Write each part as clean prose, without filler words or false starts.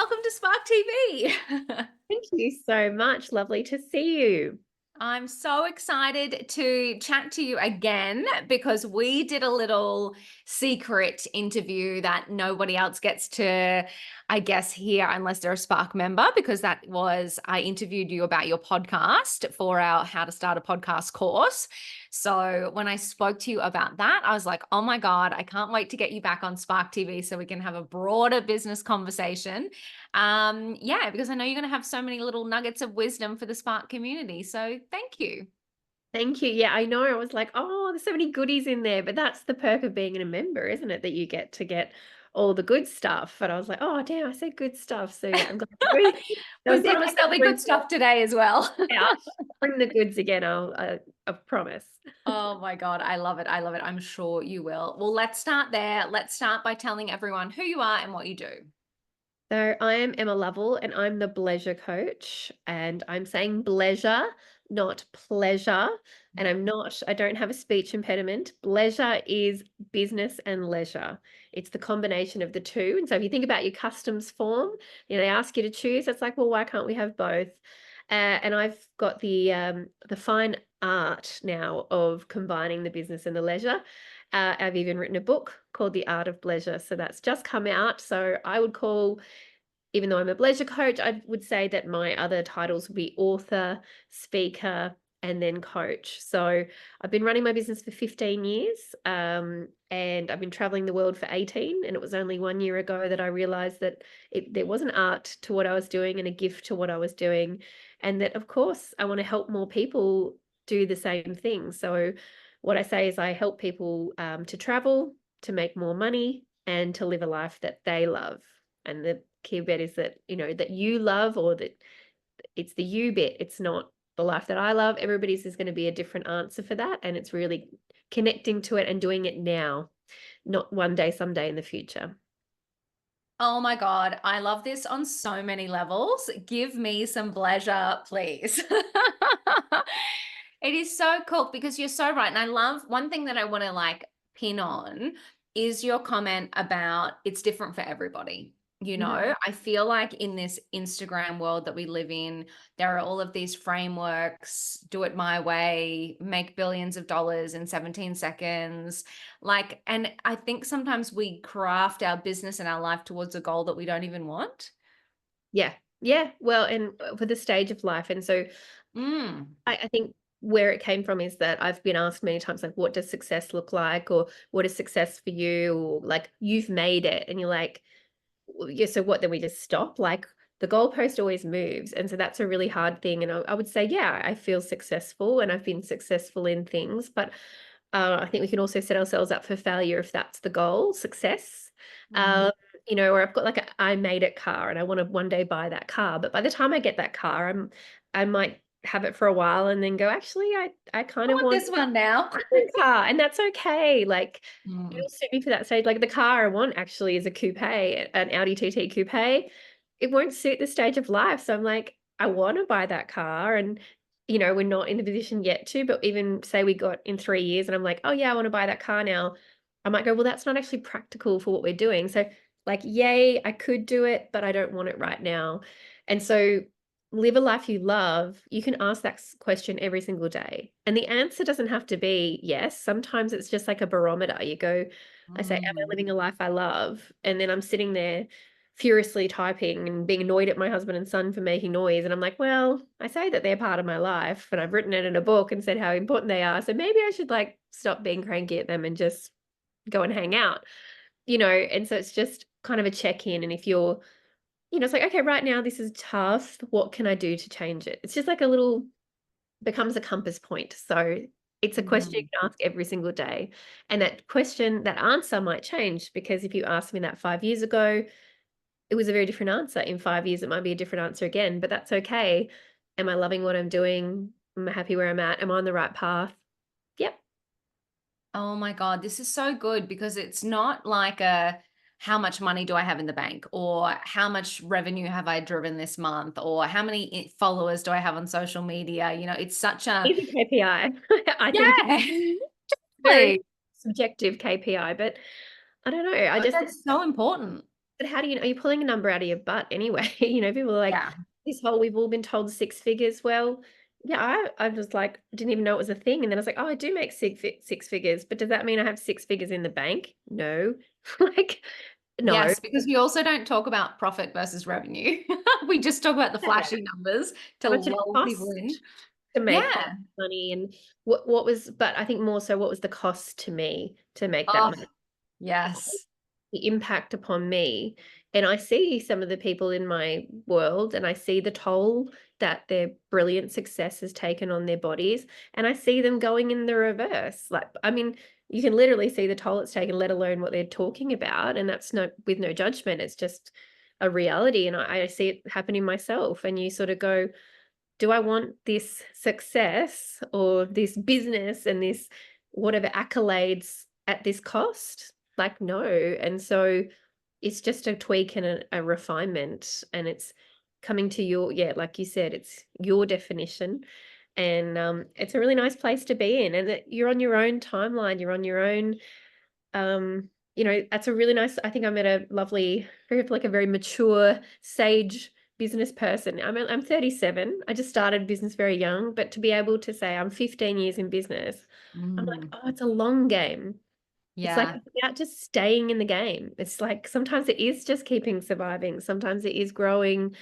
welcome to Spark TV. Thank you so much. Lovely to see you. I'm so excited to chat to you again because we did a little secret interview that nobody else gets to, I guess, hear unless they're a Spark member, because I interviewed you about your podcast for our How to Start a Podcast course. So when I spoke to you about that, I was like, oh my God, I can't wait to get you back on Spark TV so we can have a broader business conversation. Yeah, because I know you're going to have so many little nuggets of wisdom for the Spark community. So thank you. Thank you. Yeah, I know. I was like, oh, there's so many goodies in there, but that's the perk of being a member, isn't it? That you get to get all the good stuff. But I was like, oh, damn, I said good stuff. So yeah, I'm glad. There We was definitely promise there'll be good stuff today as well. yeah, I'll bring the goods again. I promise. Oh my God, I love it. I love it. I'm sure you will. Well, let's start there. Let's start by telling everyone who you are and what you do. So I am Emma Lovell and I'm the bleisure coach. And I'm saying bleisure, not pleasure. And I don't have a speech impediment. Bleisure is business and leisure. It's the combination of the two. And so if you think about your customs form, they ask you to choose. It's like, well, why can't we have both? And I've got the fine art now of combining the business and the leisure. I've even written a book called The Art of Bleisure. So that's just come out. So I would call, even though I'm a bleisure coach, I would say that my other titles would be author, speaker, and then coach. So I've been running my business for 15 years, and I've been traveling the world for 18. And it was only 1 year ago that I realized that there was an art to what I was doing and a gift to what I was doing. And that, of course, I want to help more people do the same thing. So what I say is I help people to travel, to make more money, and to live a life that they love. And the key bit is that, that you love, or that it's the you bit. It's not the life that I love. Everybody's is going to be a different answer for that. And it's really connecting to it and doing it now, not one day, someday in the future. Oh my God, I love this on so many levels. Give me some pleasure, please. It is so cool because you're so right. And I love one thing that I want to pin on is your comment about it's different for everybody. Mhm. I feel like in this Instagram world that we live in, there are all of these frameworks, do it my way, make billions of dollars in 17 seconds. And I think sometimes we craft our business and our life towards a goal that we don't even want. Yeah. Yeah. Well, and for the stage of life. And so Mm. I think where it came from is that I've been asked many times, like, what does success look like? Or what is success for you? Or like, you've made it. And you're like, well, yeah, so what, then we just stop? Like, the goalpost always moves. And so that's a really hard thing. And I would say, yeah, I feel successful and I've been successful in things, but I think we can also set ourselves up for failure if that's the goal, success. Mm. Um, or I've got like I made it car and I want to one day buy that car. But by the time I get that car, I might have it for a while and then go, actually, I kind I of want want this one now. a car. And that's okay. Like, Mm. it'll suit me for that stage. Like the car I want actually is a coupe, an Audi TT coupe. It won't suit the stage of life. So I'm like, I want to buy that car. And, we're not in the position yet to, but even say we got in 3 years and I'm like, oh yeah, I want to buy that car now. I might go, well, that's not actually practical for what we're doing. So like, yay, I could do it, but I don't want it right now. And so live a life you love, you can ask that question every single day. And the answer doesn't have to be yes. Sometimes it's just like a barometer. You go, I say, am I Mm. living a life I love? And then I'm sitting there furiously typing and being annoyed at my husband and son for making noise. And I'm like, well, I say that they're part of my life and I've written it in a book and said how important they are. So maybe I should like stop being cranky at them and just go and hang out, And so it's just kind of a check in. And if you're, it's like, okay, right now this is tough. What can I do to change it? It's just like a little becomes a compass point. So it's a question you Mm. can ask every single day. And that answer might change, because if you asked me that 5 years ago, it was a very different answer. In 5 years, it might be a different answer again, but that's okay. Am I loving what I'm doing? Am I happy where I'm at? Am I on the right path? Yep. Oh my God, this is so good because it's not like a how much money do I have in the bank or how much revenue have I driven this month or how many followers do I have on social media? It's such a Easy KPI. I think it's yeah, very totally. subjective KPI, but I don't know. I But just that's so important. but how do you know? Are you pulling a number out of your butt anyway? You know, people are like, Yeah. this whole, we've all been told six figures. Well, yeah, I was like, didn't even know it was a thing. And then I was like, oh, I do make six figures, but does that mean I have six figures in the bank? No. Like, no. Yes, because we also don't talk about profit versus revenue. We just talk about the Yeah. flashy numbers to How much it lull people in. cost to make that Yeah. money, and what was, but I think more so, what was the cost to me to make that Oh, money? yes. The impact upon me. And I see some of the people in my world, and I see the toll that their brilliant success has taken on their bodies. And I see them going in the reverse. Like, I mean, you can literally see the toll it's taken, let alone what they're talking about. And that's no, with no judgment. It's just a reality. And I see it happening myself. And you sort of go, do I want this success or this business and this whatever accolades at this cost? Like, no. And so it's just a tweak and a refinement, and it's coming to your, yeah, like you said, it's your definition. And it's a really nice place to be in, and that you're on your own timeline, you're on your own, you know, that's a really nice, I think I met a lovely, like a very mature, sage business person. I'm 37. I just started business very young, but to be able to say I'm 15 years in business, I'm like, Mm, oh, it's a long game. It's like yeah. it's about just staying in the game. It's like sometimes it is just keeping surviving, sometimes it is growing,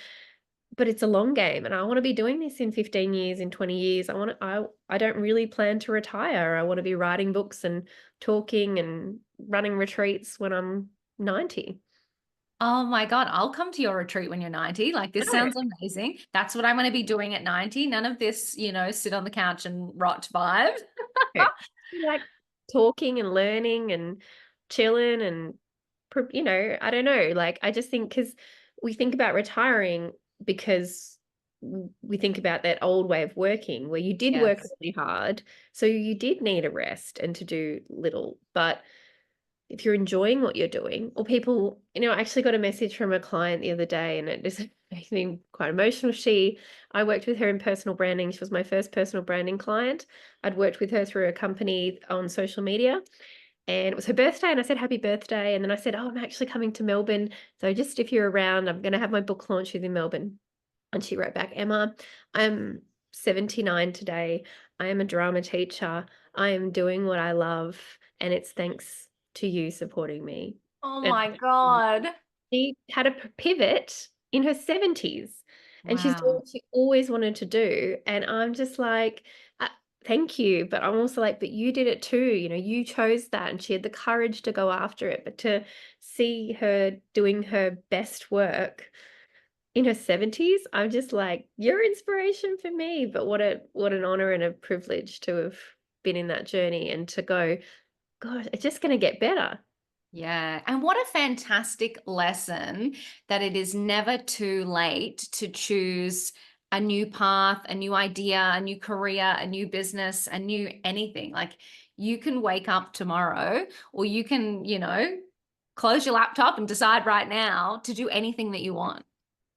but it's a long game. And I want to be doing this in 15 years, in 20 years. I don't really plan to retire. I want to be writing books and talking and running retreats when I'm 90. Oh my God, I'll come to your retreat when you're 90. Like, this No. sounds amazing. That's what I'm going to be doing at 90. None of this, sit on the couch and rot vibe. Like talking and learning and chilling and you know, I don't know. Like I just think because we think about retiring because we think about that old way of working where you did work Yes. really hard, so you did need a rest and to do little. But if you're enjoying what you're doing, or people, you know, I actually got a message from a client the other day and it just made me quite emotional. I worked with her in personal branding. She was my first personal branding client. I'd worked with her through a company on social media, and it was her birthday, and I said happy birthday. And then I said, oh, I'm actually coming to Melbourne, so just if you're around, I'm going to have my book launch in Melbourne. And she wrote back, Emma, I'm 79 today. I am a drama teacher. I am doing what I love, and it's thanks to you supporting me. Oh And my God. she had a pivot in her 70s, and she's doing Wow. what she always wanted to do. And I'm just like, uh, thank you. But I'm also like, but you did it too. You know, you chose that, and she had the courage to go after it. But to see her doing her best work in her 70s, I'm just like, you're inspiration for me. But what an honor and a privilege to have been in that journey and to go, God, it's just going to get better. Yeah. And what a fantastic lesson that it is never too late to choose a new path, a new idea, a new career, a new business, a new anything. Like, you can wake up tomorrow, or you can, close your laptop and decide right now to do anything that you want.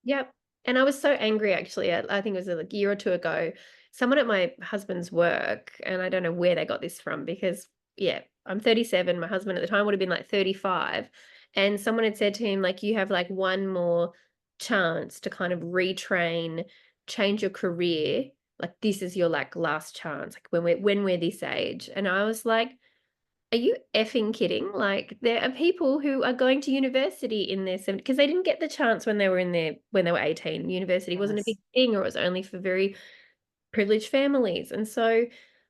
Yep. And I was so angry actually. I think it was like a year or two ago. Someone at my husband's work, and I don't know where they got this from because, yeah, I'm 37. My husband at the time would have been like 35. And someone had said to him, like, you have like one more chance to kind of retrain, change your career. Like, this is your like last chance, like when we're this age. And I was like, are you effing kidding? Like there are people who are going to university in their 70s because they didn't get the chance when they were when they were 18. University wasn't a big Yes. thing, or it was only for very privileged families. And so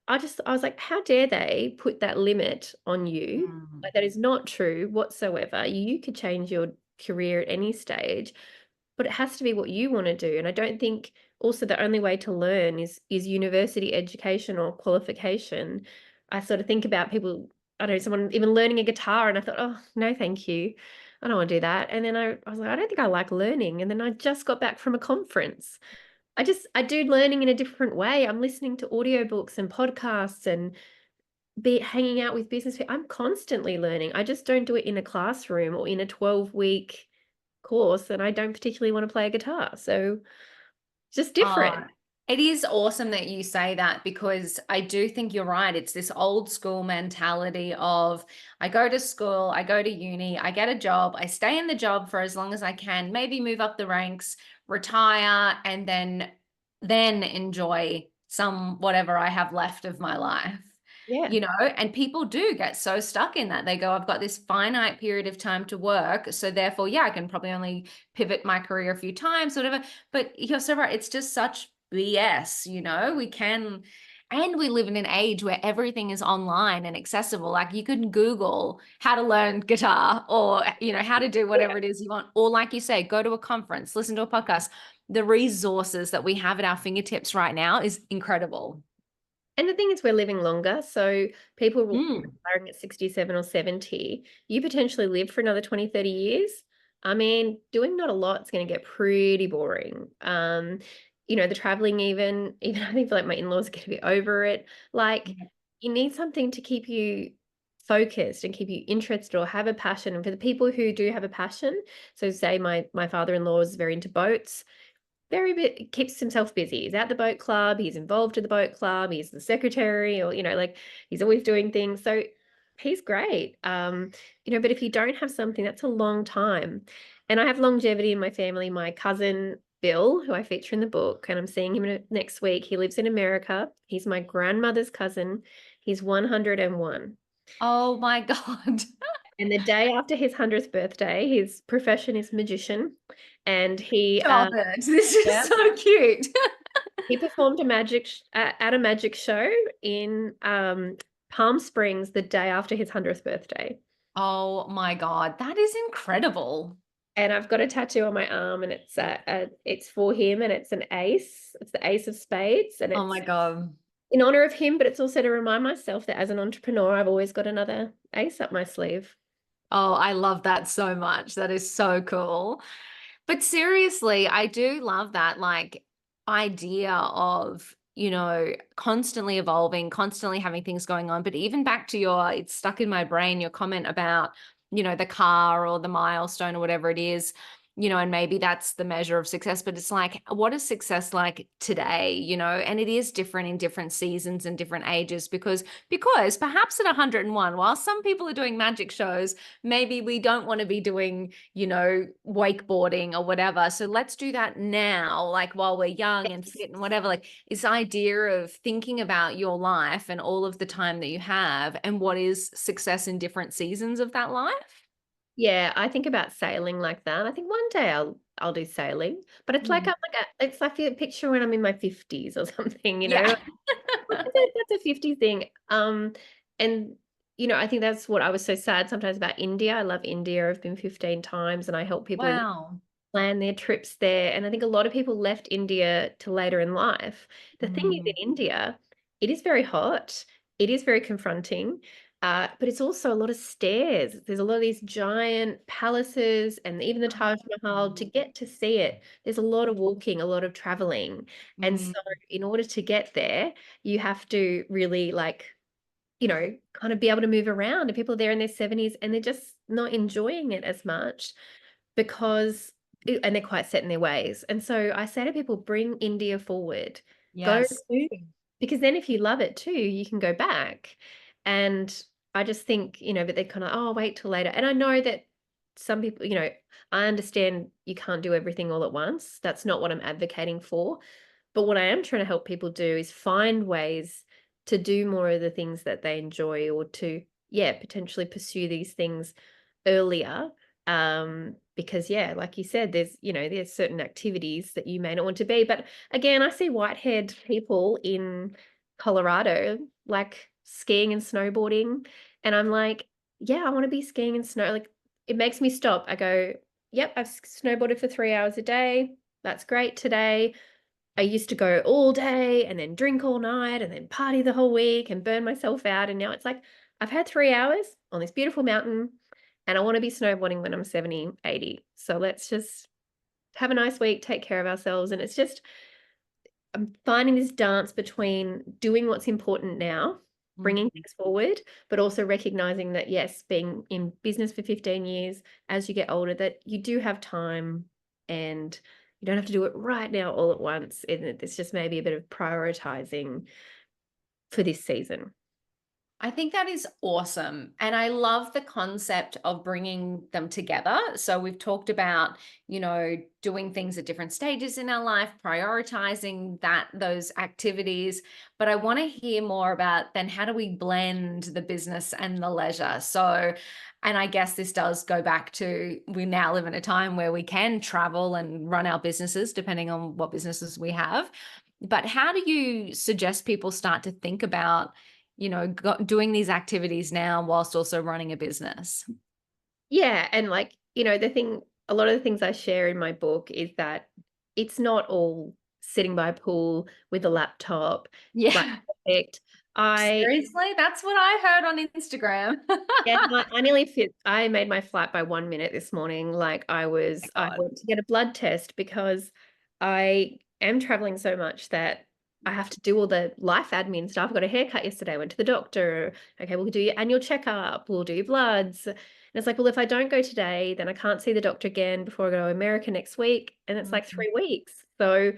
I was like, how dare they put that limit on you? Mm. Like that is not true whatsoever. You could change your career at any stage, but it has to be what you want to do. And I don't think also the only way to learn is university education or qualification. I sort of think about people, I don't know, someone even learning a guitar, and I thought, oh no, thank you. I don't want to do that. And then I was like, I don't think I like learning. And then I just got back from a conference. I do learning in a different way. I'm listening to audiobooks and podcasts and be hanging out with business people. I'm constantly learning. I just don't do it in a classroom or in a 12-week course, and I don't particularly want to play a guitar. So just Oh, different. It is awesome that you say that because I do think you're right. It's this old school mentality of I go to school, I go to uni, I get a job, I stay in the job for as long as I can, maybe move up the ranks, retire, and then enjoy some whatever I have left of my life. Yeah. You know, and people do get so stuck in that. They go, I've got this finite period of time to work. So therefore, yeah, I can probably only pivot my career a few times, whatever. But you're so right. It's just such BS, you know, we can, and we live in an age where everything is online and accessible. Like you can Google how to learn guitar or, you know, how to do Yeah. whatever it is you want. Or like you say, go to a conference, listen to a podcast. The resources that we have at our fingertips right now is incredible. And the thing is, we're living longer. So people Mm. retiring at 67 or 70, you potentially live for another 20, 30 years. I mean, doing not a lot is going to get pretty boring. The traveling even I think like my in-laws are going to be over it. Like you need something to keep you focused and keep you interested or have a passion. And for the people who do have a passion, so say my father-in-law is very into boats, very bit keeps himself busy. He's at the boat club, he's involved in the boat club, he's the secretary, or like he's always doing things. So he's great. But if you don't have something, that's a long time. And I have longevity in my family. My cousin Bill, who I feature in the book, and I'm seeing him next week. He lives in America. He's my grandmother's cousin. He's 101. Oh my God. And the day after his 100th birthday, his profession is magician. And he Stop it. This is yeah, so cute. he performed at a magic show in Palm Springs the day after his 100th birthday. Oh my God. That is incredible. And I've got a tattoo on my arm, and it's for him, and it's an ace. It's the ace of spades, and Oh my it's God. in honor of him, but it's also to remind myself that as an entrepreneur, I've always got another ace up my sleeve. Oh, I love that so much. That is so cool. But seriously, I do love that like idea of, you know, constantly evolving, constantly having things going on. But even back to it's stuck in my brain, your comment about, you know, the car or the milestone or whatever it is, you know, and maybe that's the measure of success. But it's like, what is success like today, you know? And it is different in different seasons and different ages because perhaps at 101, while some people are doing magic shows, maybe we don't want to be doing, you know, wakeboarding or whatever. So let's do that now, like while we're young and Yes. fit and whatever. Like this idea of thinking about your life and all of the time that you have and what is success in different seasons of that life. Yeah, I think about sailing like that. I think one day I'll do sailing, but it's like Mm. it's like a picture when I'm in my 50s or something, Yeah. That's a 50 thing. And I think that's what I was so sad sometimes about India. I love India. I've been 15 times and I help people Wow. plan their trips there. And I think a lot of people left India to later in life. The thing is, in Mm. India, it is very hot. It is very confronting. But it's also a lot of stairs. There's a lot of these giant palaces and even the Taj Mahal. To get to see it, there's a lot of walking, a lot of traveling. And so Mm. in order to get there, you have to really kind of be able to move around. And people are there in their 70s and they're just not enjoying it as much because and they're quite set in their ways. And so I say to people, bring India forward. Go Yes. soon. Because then if you love it too, you can go back. And I just think, but they're kind of, oh, wait till later. And I know that some people, I understand you can't do everything all at once. That's not what I'm advocating for. But what I am trying to help people do is find ways to do more of the things that they enjoy or to, yeah, potentially pursue these things earlier. Because yeah, like you said, there's certain activities that you may not want to be. But again, I see white-haired people in Colorado like skiing and snowboarding. And I'm like, yeah, I want to be skiing and snow. Like it makes me stop. I go, yep, I've snowboarded for 3 hours a day. That's great today. I used to go all day and then drink all night and then party the whole week and burn myself out. And now it's like, I've had 3 hours on this beautiful mountain and I want to be snowboarding when I'm 70, 80. So let's just have a nice week, take care of ourselves. And it's just, I'm finding this dance between doing what's important now, bringing Mm. things forward, but also recognizing that, yes, being in business for 15 years, as you get older, that you do have time and you don't have to do it right now all at once. And it's just maybe a bit of prioritizing for this season. I think that is awesome. And I love the concept of bringing them together. So we've talked about, doing things at different stages in our life, prioritizing those activities. But I want to hear more about then how do we blend the business and the leisure? So, and I guess this does go back to we now live in a time where we can travel and run our businesses depending on what businesses we have. But how do you suggest people start to think about doing these activities now whilst also running a business? Yeah, and like, a lot of the things I share in my book is that it's not all sitting by a pool with a laptop, like Yeah. perfect. I Seriously? That's what I heard on Instagram. Yeah, no, I nearly fit. I made my flight by 1 minute this morning. Like My I God. went to get a blood test because I am traveling so much that I have to do all the life admin stuff. I got a haircut yesterday, went to the doctor. Okay, we'll do your annual checkup, we'll do your bloods. And it's like, well, if I don't go today, then I can't see the doctor again before I go to America next week. And it's like Mhm. 3 weeks. So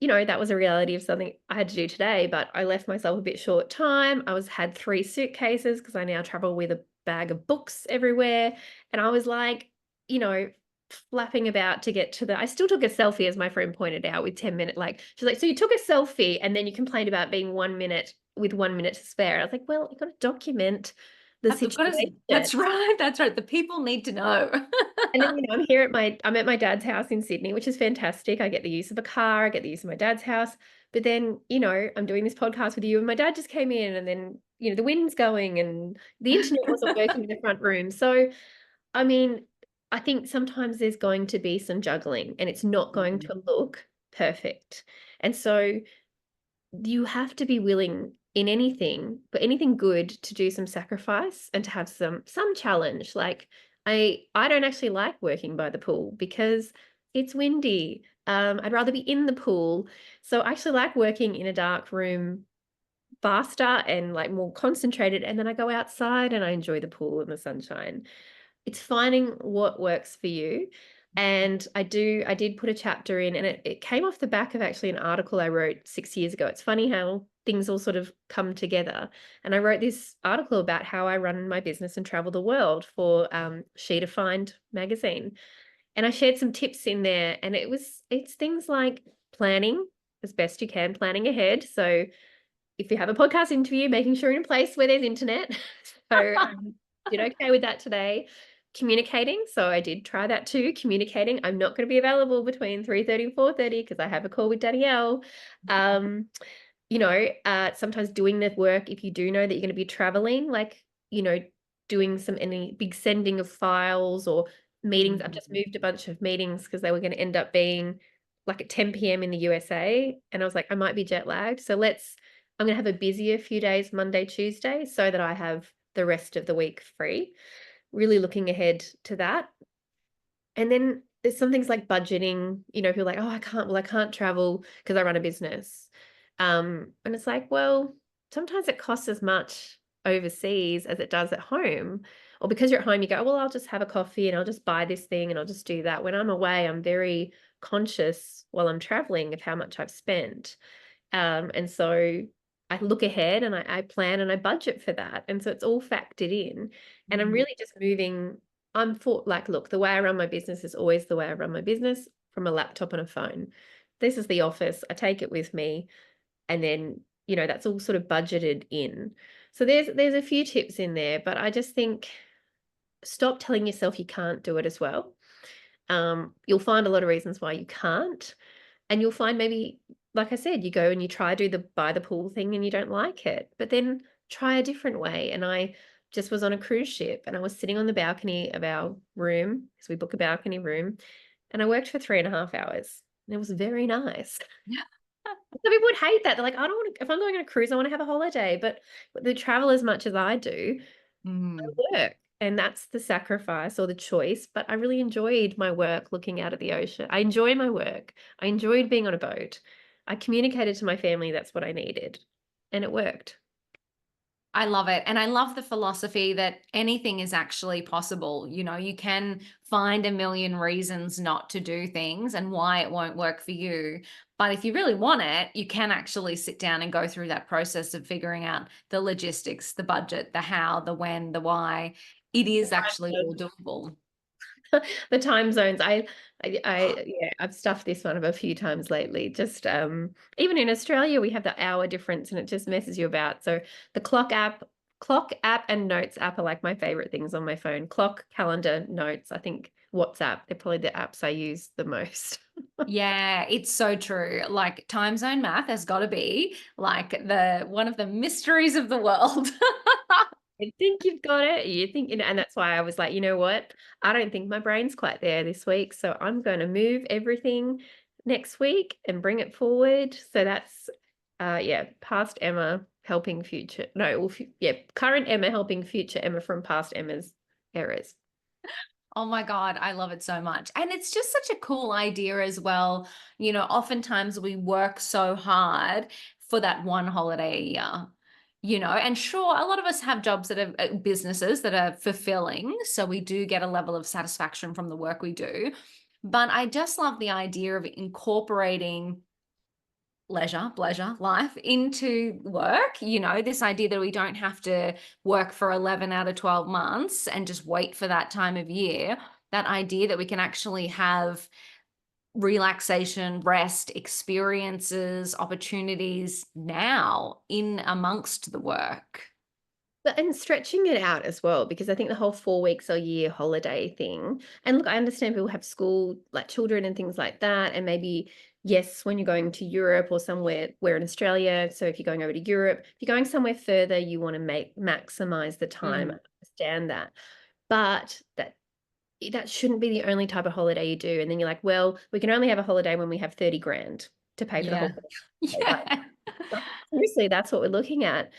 that was a reality of something I had to do today, but I left myself a bit short time. Had 3 suitcases because I now travel with a bag of books everywhere. And I was like, you know, flapping about to get to I still took a selfie, as my friend pointed out, with 10 minutes. Like, she's like, so you took a selfie and then you complained about being 1 minute with 1 minute to spare. I was like, well, you got to document the That's situation. right. That's right. The people need to know. And then, I'm at my dad's house in Sydney, which is fantastic. I get the use of a car, I get the use of my dad's house. But then, I'm doing this podcast with you, and my dad just came in, and then, the wind's going, and the internet wasn't working in the front room. So, I mean, I think sometimes there's going to be some juggling, and it's not going Mhm. to look perfect. And so you have to be willing in anything, but anything good, to do some sacrifice and to have some challenge. Like, I don't actually like working by the pool because it's windy. I'd rather be in the pool. So I actually like working in a dark room faster and like more concentrated. And then I go outside and I enjoy the pool and the sunshine. It's finding what works for you. And I did put a chapter in, and it came off the back of actually an article I wrote 6 years ago. It's funny how things all sort of come together. And I wrote this article about how I run my business and travel the world for She to Find magazine. And I shared some tips in there, and it's things like planning as best you can, planning ahead. So if you have a podcast interview, making sure you're in a place where there's internet. So did okay with that today. Communicating. So I did try that too. Communicating. I'm not going to be available between 3:30 and 4:30 because I have a call with Danielle. Um, sometimes doing the work, if you do know that you're going to be traveling, like, doing any big sending of files or meetings. I've just Mhm. moved a bunch of meetings because they were going to end up being like at 10 p.m. in the USA. And I was like, I might be jet lagged. So I'm going to have a busier few days, Monday, Tuesday, so that I have the rest of the week free. Really looking ahead to that. And then there's some things like budgeting, if you're like, oh, I can't travel because I run a business. And it's like, well, sometimes it costs as much overseas as it does at home. Or because you're at home, you go, well, I'll just have a coffee and I'll just buy this thing and I'll just do that. When I'm away, I'm very conscious while I'm traveling of how much I've spent. And so I look ahead and I plan and I budget for that. And so it's all factored in. And I'm Mhm. really just moving. I'm for like, look, the way I run my business is always the way I run my business, from a laptop and a phone. This is the office. I take it with me. And then, that's all sort of budgeted in. So there's a few tips in there, but I just think, stop telling yourself you can't do it as well. You'll find a lot of reasons why you can't. And you'll find, maybe, like I said, you go and you try do the buy the pool thing and you don't like it, but then try a different way. And I just was on a cruise ship and I was sitting on the balcony of our room, because we book a balcony room, and I worked for 3.5 hours. And it was very nice. Some people would hate that. They're like, I don't want to, if I'm going on a cruise, I want to have a holiday. But they travel as much as I do, Mhm. I work. And that's the sacrifice or the choice. But I really enjoyed my work looking out at the ocean. I enjoy my work. I enjoyed being on a boat. I communicated to my family that's what I needed. And it worked. I love it. And I love the philosophy that anything is actually possible. You know, you can find a million reasons not to do things and why it won't work for you. But if you really want it, you can actually sit down and go through that process of figuring out the logistics, the budget, the how, the when, the why. It is actually all doable. The time zones. Yeah, I've stuffed this one up a few times lately. Just even in Australia, we have the hour difference and it just messes you about. So the clock app and notes app are like my favorite things on my phone. Clock, calendar, notes. I think WhatsApp, they're probably the apps I use the most. Yeah, it's so true. Like time zone math has got to be like the one of the mysteries of the world. I think you've got it. And that's why I was like, you know what? I don't think my brain's quite there this week. So I'm going to move everything next week and bring it forward. So that's, yeah, past Emma helping future. No, well, yeah, current Emma helping future Emma from past Emma's errors. Oh my God, I love it so much. And it's just such a cool idea as well. You know, oftentimes we work so hard for that one holiday a year, you know, and sure, a lot of us have jobs that are businesses that are fulfilling. So we do get a level of satisfaction from the work we do. But I just love the idea of incorporating leisure, pleasure, life into work. You know, this idea that we don't have to work for 11 out of 12 months and just wait for that time of year. That idea that we can actually have relaxation, rest, experiences, opportunities now in amongst the work. But and stretching it out as well, because I think the whole 4 weeks or year holiday thing. And look, I understand people have school, like children and things like that. And maybe, yes, when you're going to Europe or somewhere, we're in Australia. So if you're going over to Europe, if you're going somewhere further, you want to maximize the time. I Mm, understand that. But that shouldn't be the only type of holiday you do. And then you're like, well, we can only have a holiday when we have 30 grand to pay for the whole yeah. thing. Yeah. Like, seriously, that's what we're looking at.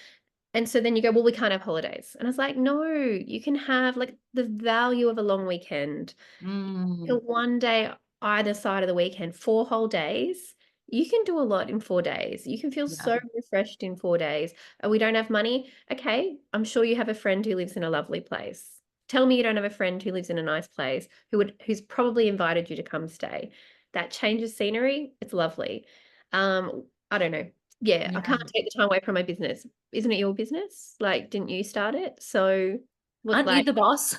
And so then you go, well, we can't have holidays. And I was like, no, you can have like the value of a long weekend. Mm, One day either side of the weekend, 4 whole days. You can do a lot in 4 days. You can feel yeah. so refreshed in 4 days. And we don't have money. Okay, I'm sure you have a friend who lives in a lovely place. Tell me you don't have a friend who lives in a nice place who's probably invited you to come stay. That changes scenery. It's lovely. I don't know. Yeah, I Yeah. can't take the time away from my business. Isn't it your business? Like, didn't you start it? So was Aren't you like, the boss?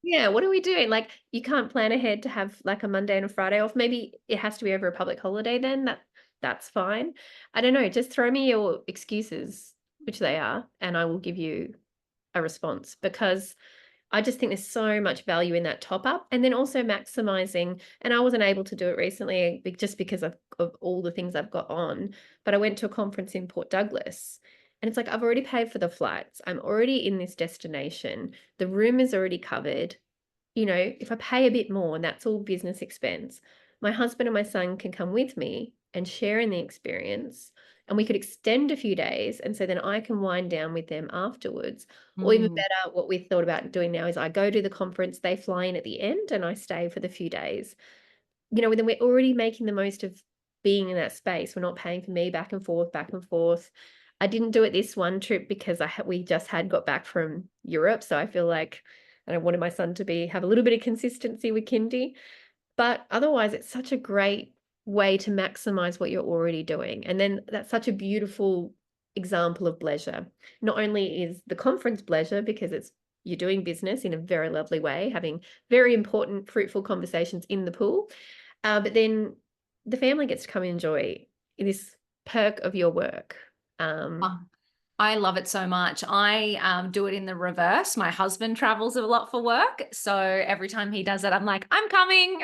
yeah, what are we doing? Like, you can't plan ahead to have like a Monday and a Friday off. Maybe it has to be over a public holiday then. That's fine. I don't know. Just throw me your excuses, which they are, and I will give you a response because I just think there's so much value in that top up and then also maximizing. And I wasn't able to do it recently just because of all the things I've got on. But I went to a conference in Port Douglas and it's like, I've already paid for the flights. I'm already in this destination. The room is already covered. If I pay a bit more and that's all business expense, my husband and my son can come with me and share in the experience. And we could extend a few days. And so then I can wind down with them afterwards. Or even Mm, better, what we thought about doing now is I go to the conference, they fly in at the end, and I stay for the few days. Then we're already making the most of being in that space. We're not paying for me back and forth, back and forth. I didn't do it this one trip because we just had got back from Europe. So I feel like I wanted my son to have a little bit of consistency with kindy. But otherwise, it's such a great way to maximize what you're already doing. And then that's such a beautiful example of pleasure. Not only is the conference pleasure because you're doing business in a very lovely way, having very important, fruitful conversations in the pool, but then the family gets to come and enjoy this perk of your work. oh, I love it so much. I do it in the reverse. My husband travels a lot for work. So every time he does it, I'm like, I'm coming.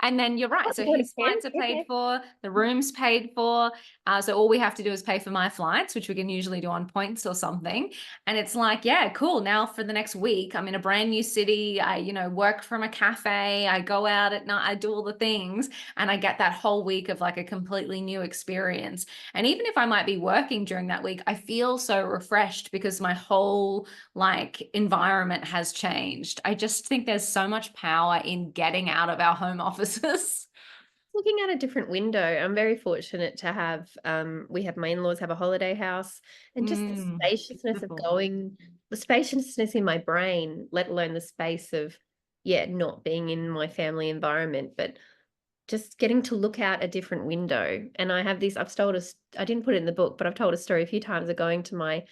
And then you're right. Oh, So you're going his again? flights are paid Okay. for, the room's paid for. So all we have to do is pay for my flights, which we can usually do on points or something. And it's like, yeah, cool. Now for the next week, I'm in a brand new city. I, work from a cafe. I go out at night. I do all the things. And I get that whole week of like a completely new experience. And even if I might be working during that week, I feel so refreshed because my whole like environment has changed. I just think there's so much power in getting out of our home offices. looking at a different window. I'm very fortunate to have, we have my in-laws have a holiday house, and just the spaciousness of Beautiful. going, the spaciousness in my brain, let alone the space of, yeah, not being in my family environment, but just getting to look out a different window. And I have this, I didn't put it in the book, but I've told a story a few times of going to my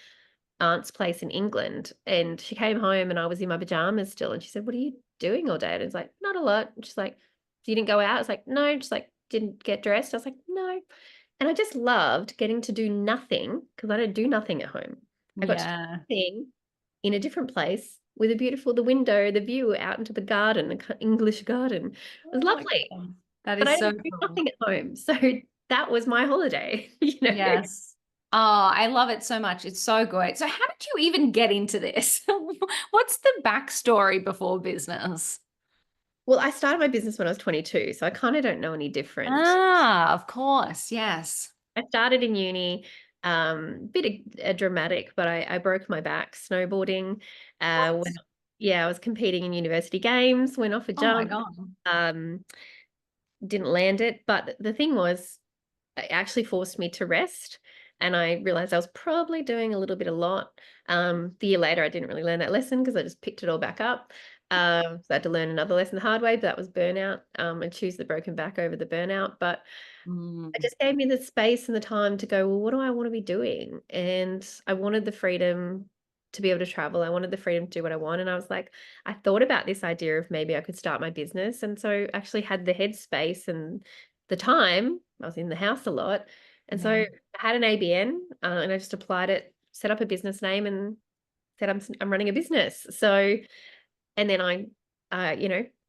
aunt's place in England, and she came home and I was in my pajamas still, and she said, "What are you doing all day?" And it's like, "Not a lot." And she's like, "You didn't go out?" It's like, "No." She's like, "Didn't get dressed?" I was like, "No." And I just loved getting to do nothing because I don't do nothing at home. I got to do Yeah. nothing in a different place with the window, the view out into the garden, English garden. It was Oh my lovely, God. That but is I so didn't do cool. nothing at home. So that was my holiday, you know. Yes. Oh, I love it so much. It's so good. So how did you even get into this? What's the backstory before business? Well, I started my business when I was 22, so I kind of don't know any different. Ah, of course. Yes. I started in uni, dramatic, but I broke my back snowboarding. When What? Yeah, I was competing in university games, went off a Oh my jump, God. um, didn't land it. But the thing was, it actually forced me to rest. And I realized I was probably doing a little bit a lot. The year later, I didn't really learn that lesson because I just picked it all back up. So I had to learn another lesson the hard way, but that was burnout, and choose the broken back over the burnout. But it Mm. just gave me the space and the time to go, well, what do I want to be doing? And I wanted the freedom to be able to travel. I wanted the freedom to do what I want. And I was like, I thought about this idea of maybe I could start my business. And so actually had the headspace and the time. I was in the house a lot. And so Yeah. I had an ABN, and I just applied it, set up a business name and said, I'm running a business. So, and then I,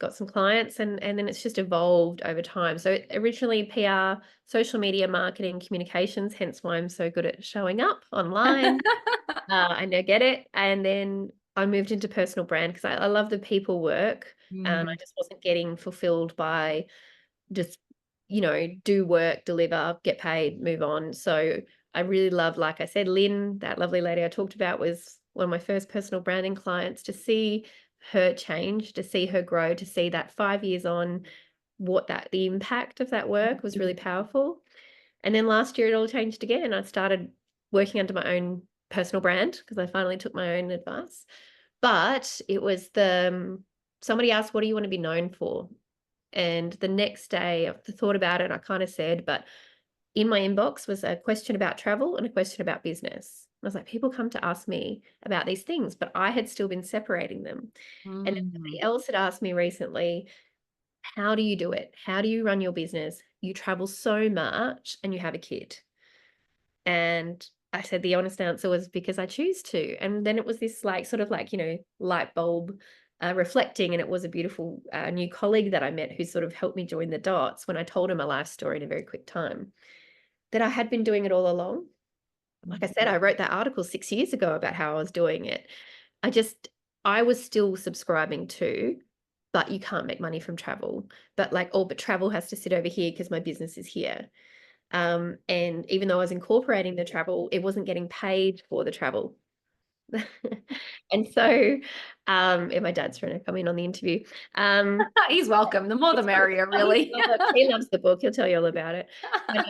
got some clients, and then it's just evolved over time. So originally PR, social media marketing, communications, hence why I'm so good at showing up online. I now get it. And then I moved into personal brand because I love the people work, and I Mm. just wasn't getting fulfilled by just, do work, deliver, get paid, move on. So I really love, like I said, Lynn, that lovely lady I talked about, was one of my first personal branding clients. To see her change, to see her grow, to see that 5 years on, the impact of that work was really powerful. And then last year it all changed again. I started working under my own personal brand because I finally took my own advice. But it was somebody asked, "What do you want to be known for?" And the next day, I thought about it. I kind of said, but in my inbox was a question about travel and a question about business. I was like, people come to ask me about these things, but I had still been separating them. And then Mm. somebody else had asked me recently, how do you do it? How do you run your business? You travel so much and you have a kid. And I said the honest answer was because I choose to. And then it was this like sort of like, light bulb reflecting. And it was a beautiful new colleague that I met who sort of helped me join the dots when I told her my life story in a very quick time, that I had been doing it all along. Like I said, I wrote that article 6 years ago about how I was doing it. I just, I was still subscribing to, but you can't make money from travel. But like, oh, but travel has to sit over here because my business is here. And even though I was incorporating the travel, it wasn't getting paid for the travel. And so, and my dad's trying to come in on the interview. He's welcome. The more the It's fine. merrier, Oh, really. he loves the book. He'll tell you all about it. But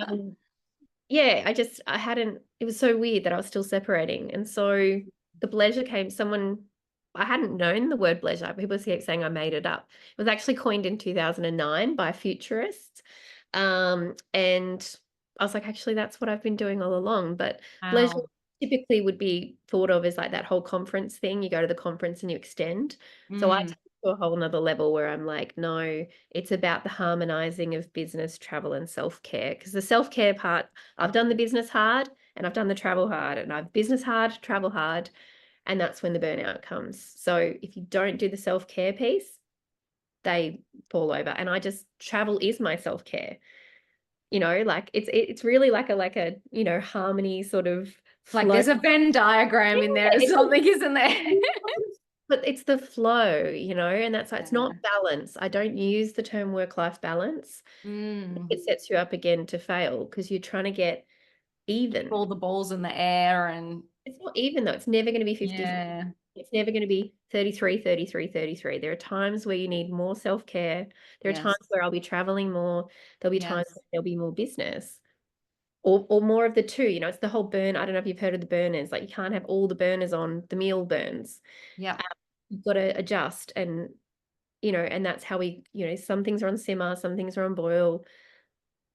yeah, I hadn't, it was so weird that I was still separating. And so the pleasure came, I hadn't known the word pleasure. People keep saying I made it up. It was actually coined in 2009 by a futurist. And I was like, actually, that's what I've been doing all along. But pleasure Wow. typically would be thought of as like that whole conference thing. You go to the conference and you extend. So I took Mm. it to a whole nother level where I'm like, no, it's about the harmonizing of business, travel, and self-care. Because the self-care part, I've done the business hard and I've done the travel hard, and I've business hard, travel hard, and that's when the burnout comes. So if you don't do the self-care piece, they fall over. And I just, travel is my self-care. Like it's really like a, harmony sort of Like flow. there's a Venn diagram in there or Yeah, something, isn't there? but it's the flow, and that's why it's Yeah. not balance. I don't use the term work-life balance. Mm. It sets you up again to fail because you're trying to get even. All the balls in the air and It's not even though, it's never going to be 50-50. yeah. It's never going to be 33, 33, 33. There are times where you need more self-care. There are times Yes. where I'll be traveling more. There'll be times Yes. where there'll be more business. Or more of the two, it's the whole burn. I don't know if you've heard of the burners. Like you can't have all the burners on the meal burns. Yeah. You've got to adjust and that's how some things are on simmer, some things are on boil.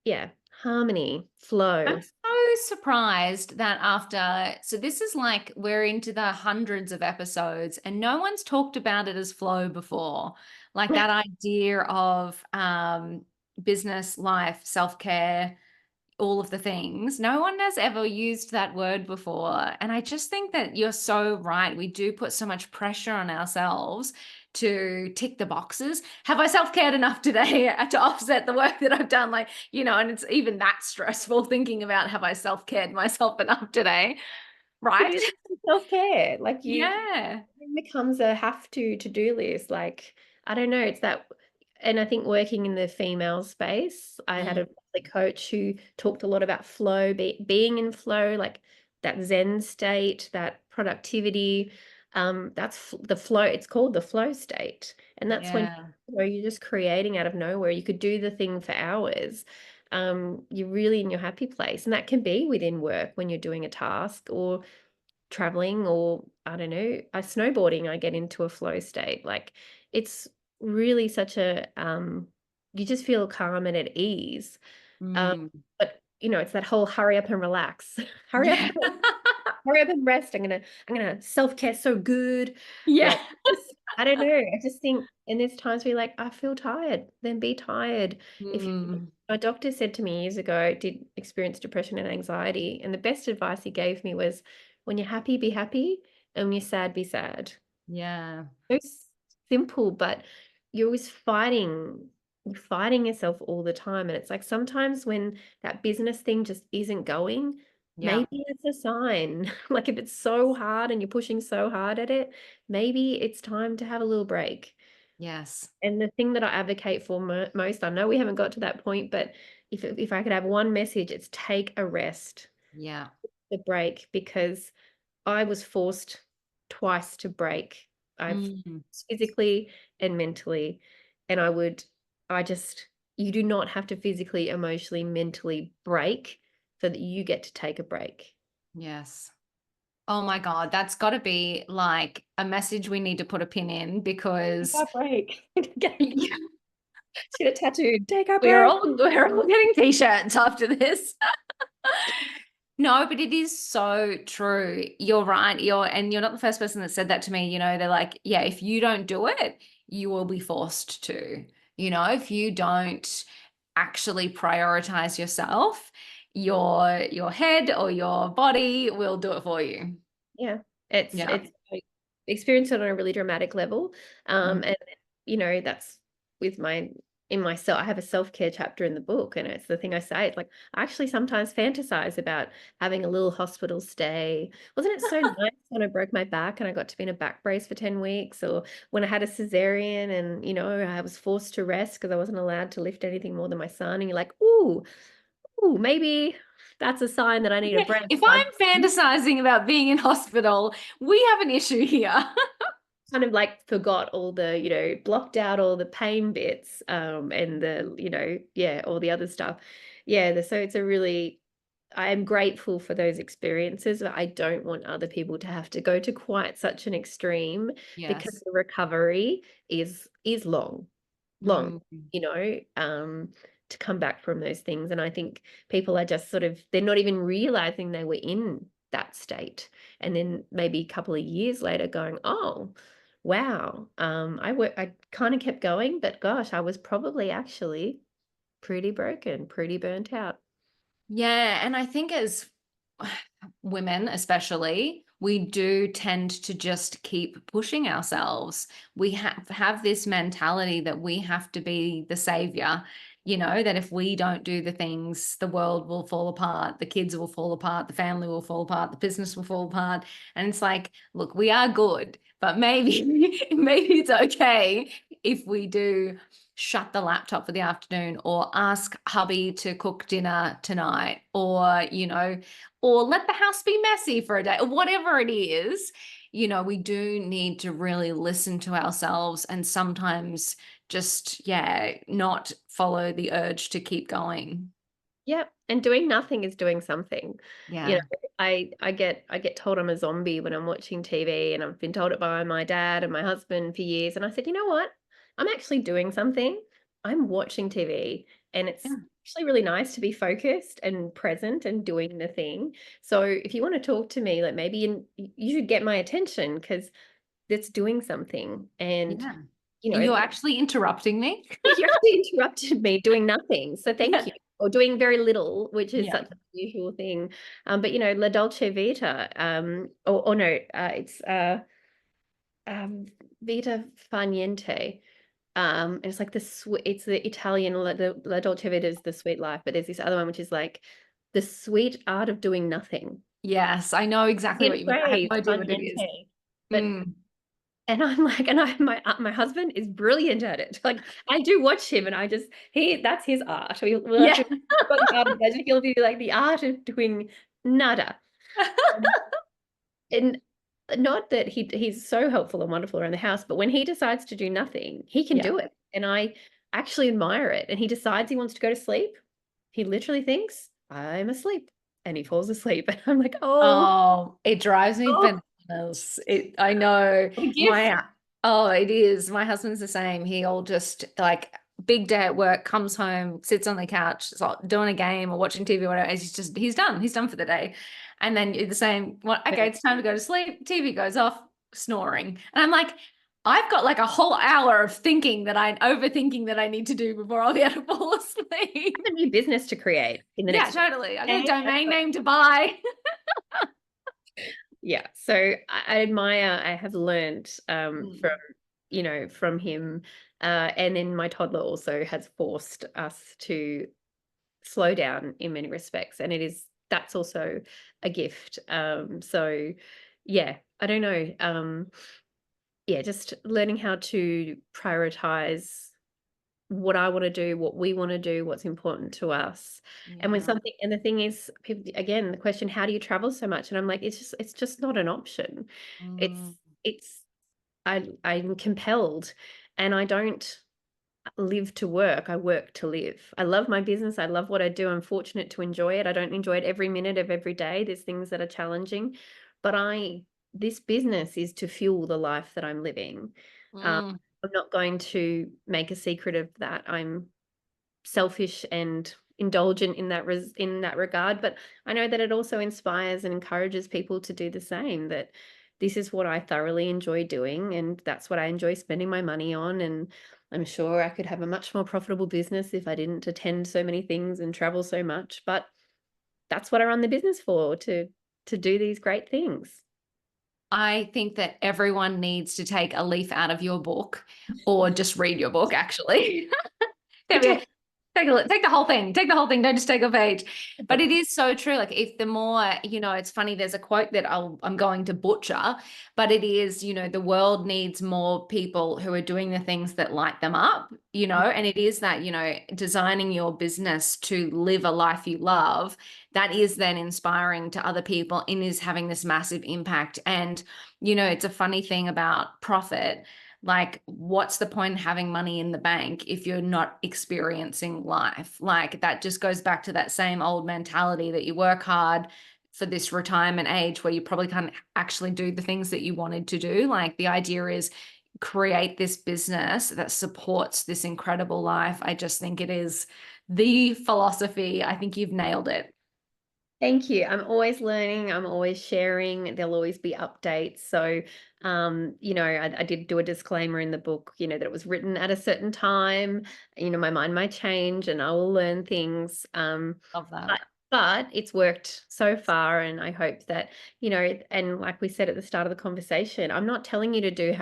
Yeah. Harmony, I'm flow. so surprised that so this is like we're into the hundreds of episodes and no one's talked about it as flow before. Like that idea of business, life, self-care, all of the things. No one has ever used that word before. And I just think that you're so right. We do put so much pressure on ourselves to tick the boxes. Have I self-cared enough today to offset the work that I've done? Like, and it's even that stressful thinking about have I self-cared myself enough today? To Right? do self-care. Like Yeah. it becomes a have to do list. Like, I don't know, it's that. And I think working in the female space, I had Mm, a coach who talked a lot about flow, being in flow, like that Zen state, that productivity. That's the flow. It's called the flow state. And that's when yeah. you're just creating out of nowhere. You could do the thing for hours. You're really in your happy place. And that can be within work when you're doing a task or traveling or I don't know, snowboarding, I get into a flow state. Like it's really such a you just feel calm and at ease. Um, Mm, but it's that whole hurry up and relax. hurry up yeah. hurry up and rest. I'm gonna self-care so good. Yeah. Like I don't know. I just think and there's times where you're like, I feel tired, then be tired. If Mm, my doctor said to me years ago, I did experience depression and anxiety, and the best advice he gave me was when you're happy, be happy, and when you're sad, be sad. yeah. So simple, but you're always fighting yourself all the time. And it's like sometimes when that business thing just isn't going, Yeah. maybe it's a sign. Like if it's so hard and you're pushing so hard at it, maybe it's time to have a little break. Yes. And the thing that I advocate for most, I know we haven't got to that point, but if I could have one message, it's take a rest, Yeah. the break, because I was forced twice to break. I've Mm, physically and mentally, and I just, you do not have to physically, emotionally, mentally break so that you get to take a break. yes. Oh my God, that's got to be like a message we need to put a pin in Take because our break. Just get it tattooed. Take our we're break. all we're all getting t-shirts after this. No, but it is so true. You're right. You're not the first person that said that to me. They're like, yeah, if you don't do it, you will be forced to. If you don't actually prioritize yourself, your head or your body will do it for you. Yeah, it's Yeah. it's I experienced it on a really dramatic level. Mm. And that's with my in myself. I have a self-care chapter in the book, and it's the thing I say. It's like I actually sometimes fantasize about having a little hospital stay. Wasn't it so nice when I broke my back and I got to be in a back brace for 10 weeks, or when I had a cesarean and I was forced to rest because I wasn't allowed to lift anything more than my son, and you're like, ooh, maybe that's a sign that I need a Yeah, break. if So I I'm fantasizing about being in hospital, we have an issue here. kind of like forgot all the, blocked out all the pain bits, and yeah, all the other stuff. Yeah, so it's I am grateful for those experiences, but I don't want other people to have to go to quite such an extreme because Yes. the recovery is long, Mm, you know, to come back from those things. And I think people are just they're not even realizing they were in that state. And then maybe a couple of years later going, oh, wow, I kind of kept going, but gosh, I was probably actually pretty broken, pretty burnt out. yeah, and I think as women especially, we do tend to just keep pushing ourselves. We have this mentality that we have to be the savior, that if we don't do the things, the world will fall apart, the kids will fall apart, the family will fall apart, the business will fall apart. And it's like, look, we are good, but maybe maybe it's okay if we do shut the laptop for the afternoon or ask hubby to cook dinner tonight or let the house be messy for a day or whatever it is. we do need to really listen to ourselves and sometimes just, yeah, not follow the urge to keep going. Yep, and doing nothing is doing something. You know, Yeah. I get told I'm a zombie when I'm watching TV, and I've been told it by my dad and my husband for years, and I said, "You know what? I'm actually doing something. I'm watching TV, and it's Yeah. actually really nice to be focused and present and doing the thing." So if you wanna talk to me, like, maybe you should get my attention because it's doing something, and, Yeah. you And know, you're actually interrupting me. you actually interrupted me doing nothing, so thank Yeah. you. Or doing very little, which is Yeah. such an unusual thing. But, La Dolce Vita, or no, it's, um, Vita Fa Niente. And it's like it's the Italian, La Dolce Vita is the sweet life, but there's this other one which is like the sweet art of doing nothing. Yes, I know exactly what In you mean. I have phrase, no idea Fa what it is. Niente. But Mm. And I'm like, my husband is brilliant at it. Like, I do watch him, and that's his art. We'll have Yeah. to got the art of magic. He'll be like the art of doing nada. Um, and not that he's so helpful and wonderful around the house, but when he decides to do nothing, he can Yeah. do it, and I actually admire it. And he decides he wants to go to sleep. He literally thinks, "I'm asleep," and he falls asleep. And I'm like, "Oh, Oh, it drives me oh, bananas. I know what a gift." my, oh, it is. My husband's the same. He'll just like big day at work, comes home, sits on the couch, doing a game or watching TV or whatever. And he's done. He's done for the day. And then you're the same. Well, okay, it's time to go to sleep. TV goes off, snoring. And I'm like, I've got like a whole hour of overthinking that I need to do before I'll be able to fall asleep. A new business to create in the Yeah, next totally. I got a day. domain name to buy. Yeah, so I admire I have learned, from, Mm. from him, and then my toddler also has forced us to slow down in many respects, and that's also a gift, so, yeah, I don't know, yeah, just learning how to prioritize what I wanna do, what we wanna do, what's important to us. Yeah. And the thing is, people again, the question, "How do you travel so much?" And I'm like, "It's just not an option." Mm. It's it's I'm compelled, and I don't live to work, I work to live. I love my business, I love what I do, I'm fortunate to enjoy it. I don't enjoy it every minute of every day, there's things that are challenging, but I this business is to fuel the life that I'm living. Um, Mm. I'm not going to make a secret of that. I'm selfish and indulgent in that regard, but I know that it also inspires and encourages people to do the same, that this is what I thoroughly enjoy doing, and that's what I enjoy spending my money on. And I'm sure I could have a much more profitable business if I didn't attend so many things and travel so much, but that's what I run the business for, to do these great things. I think that everyone needs to take a leaf out of your book or just read your book, actually. Okay. Take the whole thing. Take the whole thing. Don't just take a page. But it is so true. Like if the more, it's funny, there's a quote that I'm going to butcher, but it is, the world needs more people who are doing the things that light them up, and it is that, designing your business to live a life you love, that is then inspiring to other people and is having this massive impact. And, it's a funny thing about profit. Like, what's the point in having money in the bank if you're not experiencing life? Like, that just goes back to that same old mentality that you work hard for this retirement age where you probably can't actually do the things that you wanted to do. Like, the idea is create this business that supports this incredible life. I just think it is the philosophy. I think you've nailed it. Thank you. I'm always learning, I'm always sharing, there'll always be updates. So, I did do a disclaimer in the book, that it was written at a certain time. My mind might change and I will learn things. Love that. But but it's worked so far, and I hope that, and like we said at the start of the conversation, I'm not telling you to do it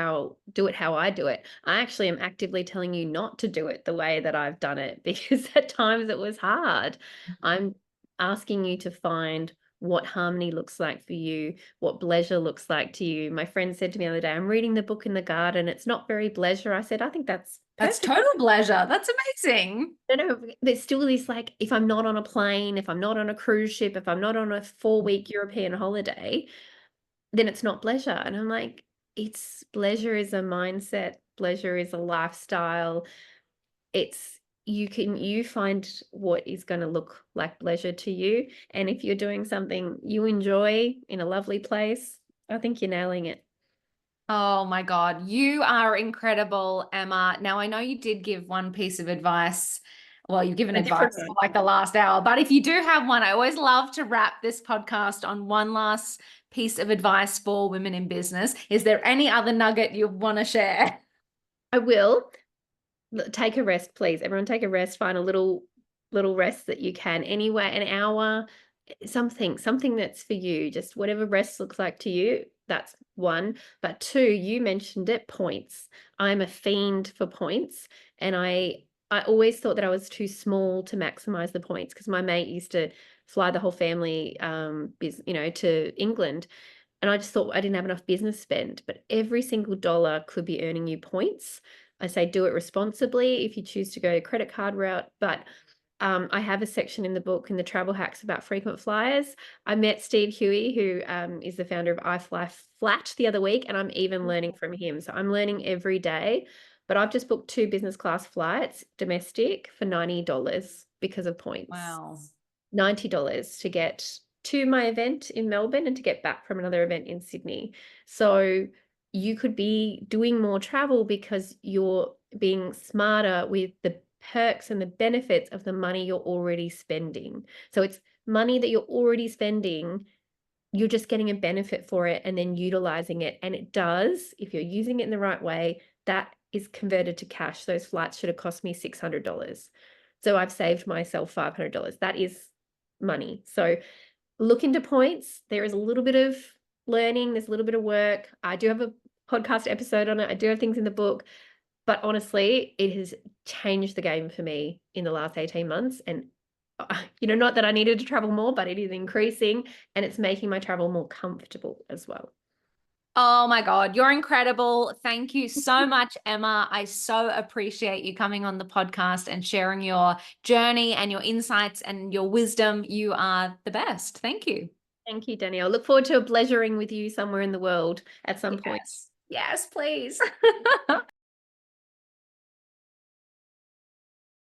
how I do it. I actually am actively telling you not to do it the way that I've done it because at times it was hard. I'm asking you to find what harmony looks like for you, what pleasure looks like to you. My friend said to me the other day, "I'm reading the book in the garden. It's not very pleasure." I said, "I think that's That's perfect." total pleasure. That's amazing. No, there's still this, like, if I'm not on a plane, if I'm not on a cruise ship, if I'm not on a 4-week European holiday, then it's not pleasure. And I'm like, it's pleasure is a mindset, pleasure is a lifestyle. It's you find what is going to look like pleasure to you. And if you're doing something you enjoy in a lovely place, I think you're nailing it. Oh my God, you are incredible, Emma. Now, I know you did give one piece of advice. Well, you've given A different advice for one. like the last hour, but if you do have one, I always love to wrap this podcast on one last piece of advice for women in business. Is there any other nugget you want to share? I will. Take a rest, please. Everyone take a rest. Find a little rest that you can. Anywhere, an hour, something that's for you. Just whatever rest looks like to you. That's one. But two, you mentioned it, points. I'm a fiend for points, and I always thought that I was too small to maximize the points because my mate used to fly the whole family, to England, and I just thought I didn't have enough business spend, but every single dollar could be earning you points. I say do it responsibly if you choose to go a credit card route, but I have a section in the book in the travel hacks about frequent flyers. I met Steve Huey, who is the founder of I Fly Flat the other week, and I'm even learning from him. So I'm learning every day. But I've just booked 2 business class flights domestic for $90 because of points. Wow. $90 to get to my event in Melbourne and to get back from another event in Sydney. So you could be doing more travel because you're being smarter with the perks and the benefits of the money you're already spending. So it's money that you're already spending. You're just getting a benefit for it and then utilizing it. And it does, if you're using it in the right way, that is converted to cash. Those flights should have cost me $600. So I've saved myself $500. That is money. So look into points. There is a little bit of learning, there's a little bit of work. I do have a podcast episode on it. I do have things in the book, but honestly, it has changed the game for me in the last 18 months. And not that I needed to travel more, but it is increasing and it's making my travel more comfortable as well. Oh my God, you're incredible. Thank you so much, Emma. I so appreciate you coming on the podcast and sharing your journey and your insights and your wisdom. You are the best. Thank you. Thank you, Danielle. Look forward to pleasuring with you somewhere in the world at some point. Yes. Yes, please.